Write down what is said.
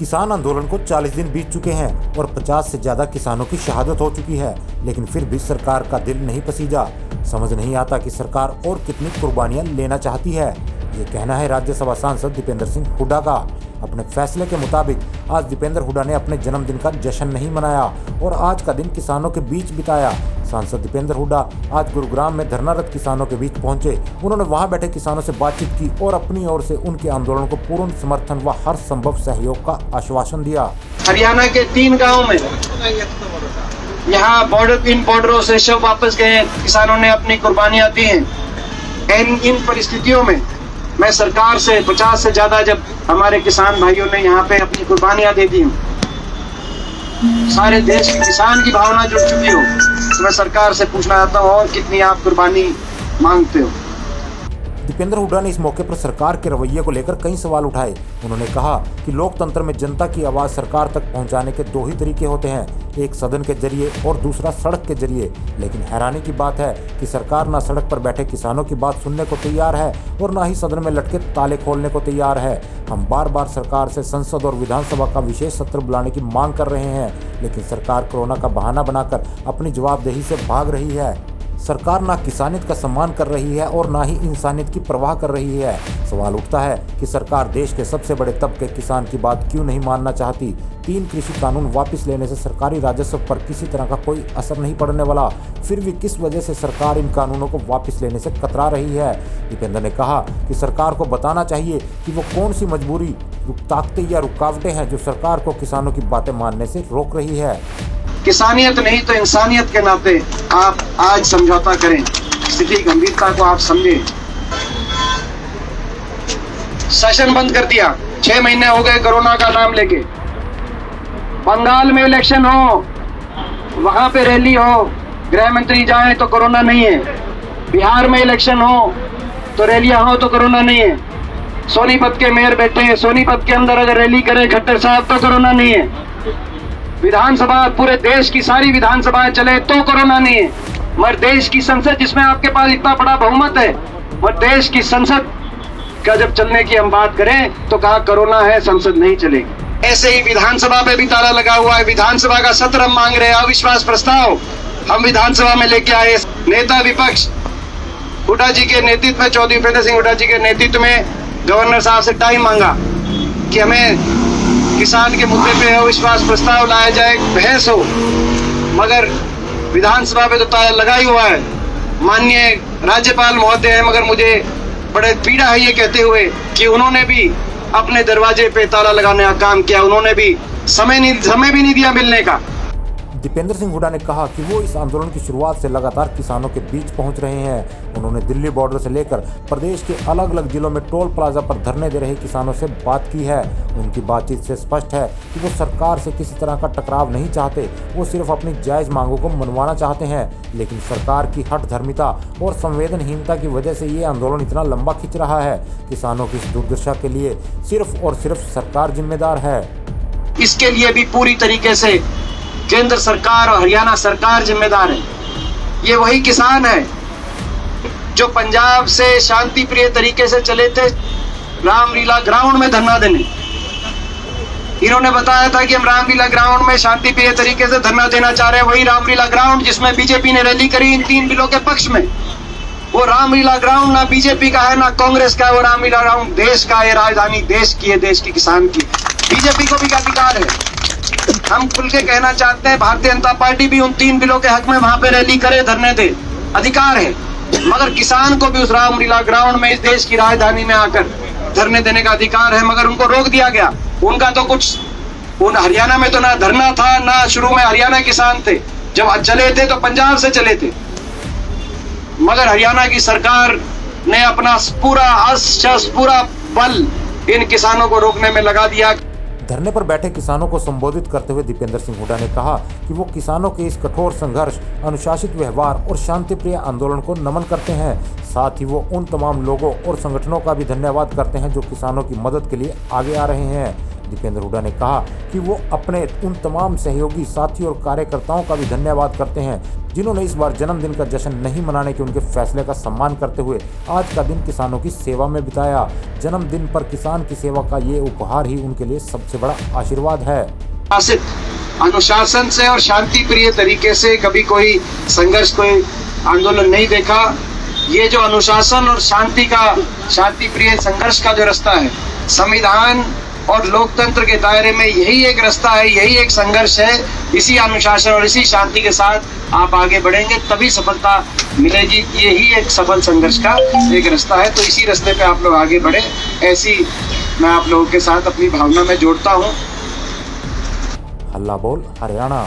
किसान आंदोलन को 40 दिन बीत चुके हैं और 50 से ज्यादा किसानों की शहादत हो चुकी है, लेकिन फिर भी सरकार का दिल नहीं पसीजा। समझ नहीं आता कि सरकार और कितनी कुर्बानियां लेना चाहती है। ये कहना है राज्यसभा सांसद दीपेंद्र सिंह हुड्डा का। अपने फैसले के मुताबिक आज दीपेंद्र हुड्डा ने अपने जन्मदिन का जश्न नहीं मनाया और आज का दिन किसानों के बीच बिताया। सांसद दीपेंद्र हुड्डा आज गुरुग्राम में धरनारत किसानों के बीच पहुंचे। उन्होंने वहां बैठे किसानों से बातचीत की और अपनी ओर से उनके आंदोलन को पूर्ण समर्थन व हर संभव सहयोग का आश्वासन दिया। हरियाणा के 3 गाँव में यहाँ बॉर्डरों से शव वापस गए किसानों ने अपनी कुर्बानियां दी हैं। इन परिस्थितियों में मैं सरकार से 50 से ज्यादा जब हमारे किसान भाइयों ने यहाँ पे अपनी कुर्बानियां दे दी, सारे देश के किसान की भावना जुड़ चुकी हो, तो मैं सरकार से पूछना चाहता हूँ और कितनी आप कुर्बानी मांगते हो। दीपेंद्र हुड्डा ने इस मौके पर सरकार के रवैये को लेकर कई सवाल उठाए। उन्होंने कहा कि लोकतंत्र में जनता की आवाज सरकार तक पहुंचाने के 2 ही तरीके होते हैं, एक सदन के जरिए और दूसरा सड़क के जरिए। लेकिन हैरानी की बात है कि सरकार न सड़क पर बैठे किसानों की बात सुनने को तैयार है और न ही सदन में लटके ताले खोलने को तैयार है। हम बार बार सरकार से संसद और विधानसभा का विशेष सत्र बुलाने की मांग कर रहे हैं, लेकिन सरकार कोरोना का बहाना बनाकर अपनी जवाबदेही से भाग रही है। सरकार ना किसानियत का सम्मान कर रही है और ना ही इंसानियत की परवाह कर रही है। सवाल उठता है कि सरकार देश के सबसे बड़े तबके किसान की बात क्यों नहीं मानना चाहती। 3 कृषि कानून वापस लेने से सरकारी राजस्व पर किसी तरह का कोई असर नहीं पड़ने वाला, फिर भी किस वजह से सरकार इन कानूनों को वापस लेने से कतरा रही है। दीपेंद्र ने कहा कि सरकार को बताना चाहिए कि वो कौन सी मजबूरी, ताकतें या रुकावटें हैं जो सरकार को किसानों की बातें मानने से रोक रही है। किसानियत नहीं तो इंसानियत के नाते आप आज समझौता करें, स्थिति गंभीरता को आप समझें। सेशन बंद कर दिया, 6 महीने हो गए कोरोना का नाम लेके। बंगाल में इलेक्शन हो, वहां पे रैली हो, गृह मंत्री जाए तो कोरोना नहीं है। बिहार में इलेक्शन हो तो रैलियां हो तो कोरोना नहीं है। सोनीपत के मेयर बैठे हैं, सोनीपत के अंदर अगर रैली करे खट्टर साहब तो कोरोना नहीं है। विधानसभा, पूरे देश की सारी विधानसभाएं चले तो कोरोना नहीं है। मगर देश की संसद जिसमें आपके पास इतना बड़ा बहुमत है, मगर देश की संसद का जब चलने की हम बात करें तो कहा कोरोना है, संसद नहीं चलेगी। ऐसे ही विधानसभा पे भी ताला लगा हुआ है। विधानसभा का सत्र हम मांग रहे हैं, अविश्वास प्रस्ताव हम विधानसभा में लेके आए। नेता विपक्ष हुड्डा जी के नेतृत्व में, चौधरी दीपेंद्र सिंह हुड्डा जी के नेतृत्व में गवर्नर साहब से टाइम मांगा कि हमें किसान के मुद्दे पे अविश्वास प्रस्ताव लाया जाए, बहस हो, मगर विधानसभा पे तो ताला लगा ही हुआ है। माननीय राज्यपाल महोदय हैं, मगर मुझे बड़े पीड़ा है ये कहते हुए कि उन्होंने भी अपने दरवाजे पे ताला लगाने का काम किया। उन्होंने भी समय भी नहीं दिया मिलने का। दीपेंद्र सिंह हुड्डा ने कहा कि वो इस आंदोलन की शुरुआत से लगातार किसानों के बीच पहुंच रहे हैं। उन्होंने दिल्ली बॉर्डर से लेकर प्रदेश के अलग अलग जिलों में टोल प्लाजा पर धरने दे रहे किसानों से बात की है। उनकी बातचीत से स्पष्ट है कि वो सरकार से किसी तरह का टकराव नहीं चाहते, वो सिर्फ अपनी जायज मांगों को मनवाना चाहते हैं। लेकिन सरकार की हठधर्मिता और संवेदनहीनता की वजह से ये आंदोलन इतना लंबा खिंच रहा है। किसानों की इस दुर्दशा के लिए सिर्फ और सिर्फ सरकार जिम्मेदार है। इसके लिए भी पूरी तरीके से केंद्र सरकार और हरियाणा सरकार जिम्मेदार है। ये वही किसान है जो पंजाब से शांति प्रिय तरीके से चले थे रामलीला ग्राउंड में धरना देने। इन्होंने बताया था कि हम रामलीला ग्राउंड में शांति प्रिय तरीके से धरना देना चाह रहे हैं। वही रामलीला ग्राउंड जिसमें बीजेपी ने रैली करी इन 3 बिलों के पक्ष में, वो रामलीला ग्राउंड ना बीजेपी का है ना कांग्रेस का है। वो रामलीला ग्राउंड देश का है, राजधानी देश की है, देश की किसान की। बीजेपी को भी अधिकार है। हम खुल के कहना चाहते हैं, भारतीय जनता पार्टी भी उन 3 बिलों के हक में वहां पे रैली करे, धरने दे, अधिकार है। मगर किसान को भी उस रामलीला ग्राउंड में, इस देश की राजधानी में आकर धरने देने का अधिकार है, मगर उनको रोक दिया गया। उनका तो कुछ, उन हरियाणा में तो ना धरना था, ना शुरू में हरियाणा किसान थे। जब चले थे तो पंजाब से चले थे, मगर हरियाणा की सरकार ने अपना पूरा बल इन किसानों को रोकने में लगा दिया। धरने पर बैठे किसानों को संबोधित करते हुए दीपेंद्र सिंह हुड्डा ने कहा कि वो किसानों के इस कठोर संघर्ष, अनुशासित व्यवहार और शांतिप्रिय आंदोलन को नमन करते हैं। साथ ही वो उन तमाम लोगों और संगठनों का भी धन्यवाद करते हैं जो किसानों की मदद के लिए आगे आ रहे हैं। दीपेंद्र हुड्डा ने कहा कि वो अपने उन तमाम सहयोगी साथी और कार्यकर्ताओं का भी धन्यवाद करते हैं जिन्होंने इस बार जन्मदिन का जश्न नहीं मनाने के उनके फैसले का सम्मान करते हुए आज का दिन किसानों की सेवा में बिताया। जन्मदिन पर किसान की सेवा का ये उपहार ही उनके लिए सबसे बड़ा आशीर्वाद है। अनुशासन से और शांति प्रिय तरीके से कभी कोई संघर्ष, कोई आंदोलन नहीं देखा। ये जो अनुशासन और शांति प्रिय संघर्ष का जो रास्ता है, संविधान और लोकतंत्र के दायरे में यही एक रास्ता है, यही एक संघर्ष है। इसी अनुशासन और इसी शांति के साथ आप आगे बढ़ेंगे तभी सफलता मिलेगी। यही एक सफल संघर्ष का एक रास्ता है। तो इसी रास्ते पे आप लोग आगे बढ़े, ऐसी मैं आप लोगों के साथ अपनी भावना में जोड़ता हूँ। हल्ला बोल हरियाणा।